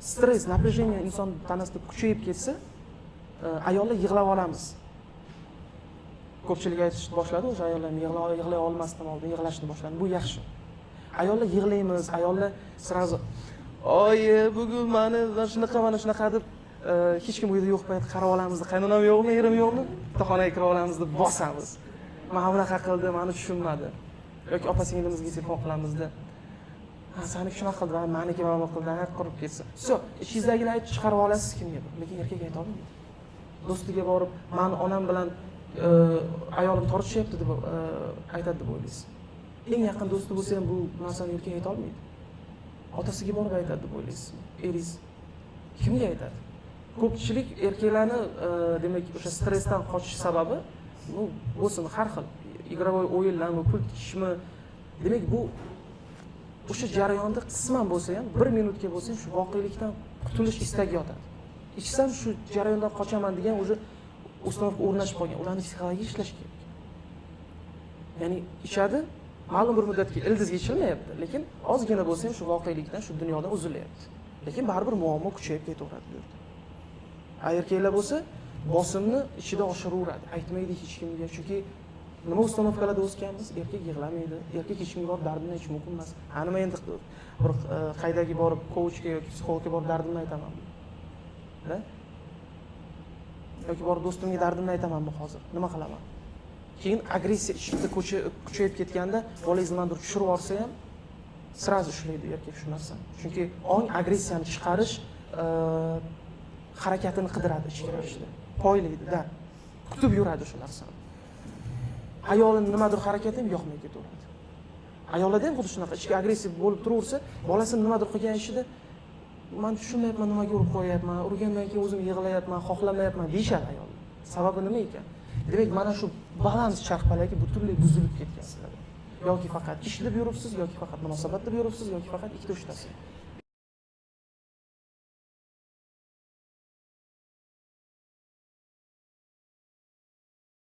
Stress, напряжение inson tanasida kuchayib ketsa, ayollar yig'lab olamiz. Ko'pchilik aytishni boshladi, o'sha ayollar yig'lay olmasdan oldin yig'lashni boshladi. Bu yaxshi. Ayollar yig'laymiz, ayollar sirazi "Oyi, bugun meni shunaqa deb hech kim uyda yo'q payt qarab olamiz, qaynonam yo'qmi, erim yo'qmi, bitta xonaga kirib olamiz deb bosamiz. Mana bunaqa qildi, meni tushunmadi. Yoki opa-singlimizga telefon qilamizda. Ha, seni shunaqa qildi, meniki mana bu qildi, qurib ketsin. So, ichingizdagini aytib chiqarib olasiz kimgadir, lekin erkak ayta olmaydi. Do'stiga borib, "Men onam bilan ayolim tortishyapti" deb aytadi deb o'ylaysiz. Eng yaqin do'sti bo'lsa ham bu narsani erkak ayta olmaydi. Otasiga borib aytadi deb o'ylaysiz. Eringiz kimga aytadi? Ko'pchilik erkaklarni demak o'sha stressdan qochish sababi bu bo'lsin har xil igrovoy o'yinlarmi, pul tikishmi, demak bu o'sha jarayonda qisman bo'lsa ham 1 minutga bo'lsa ham shu voqelikdan qutulish istagi yotadi. Ichsam shu jarayondan qochaman degan o'zi uстановка o'rnashib qolgan. Ularni psixologik ishlash kerak. Ya'ni ichadi, ma'lum bir muddatga ildizga ichilmayapti, lekin ozgina bo'lsa ham shu voqelikdan, shu dunyodan uzilyapti. Lekin baribir muammo kuchayib ketaveradi bu yerda. Erkaklar bo'lsa, bosimni ichida oshiraveradi. Aytmaydi hech kimga, chunki nima uстановkalarda o'sganmiz? Erkak yig'lamaydi, erkak hech kimga borib dardini aytish mumkin emas. Nima endi bir qaydagi borib coachga yoki psixologga borib dardimni aytaman. Da? Yoki borib do'stimga dardimni aytamanmi hozir? Nima qilaman? Keyin agressiya ichida kuchayib ketganda, bolangiz nimadir tushirib yorsa ham sirazi ushlaydi erkak shu narsani. Chunki ong agressiyani chiqarish harakatini qidiradi ichki ravishda. Poylaydi-da. Kutib yuradi shu narsani. Ayolining nimadir harakati ham yoqmay ketaveradi. Ayollarda ham xuddi shunaqa ichki agressiv bo'lib turaversa, bolasini nimadir qilgan ishida "Men tushunmayapman, nimaga urib qo'yapman, urgandan keyin o'zim yig'layapman, xohlamayapman" deyshadi ayollar. Sababi nima ekan? Demak, mana shu balans charxpalagi butunlay buzilib ketgan sizlarda. Yoki faqat ish deb yuribsiz, yoki faqat munosabat deb yuribsiz, yoki faqat ikkita-uchtasi.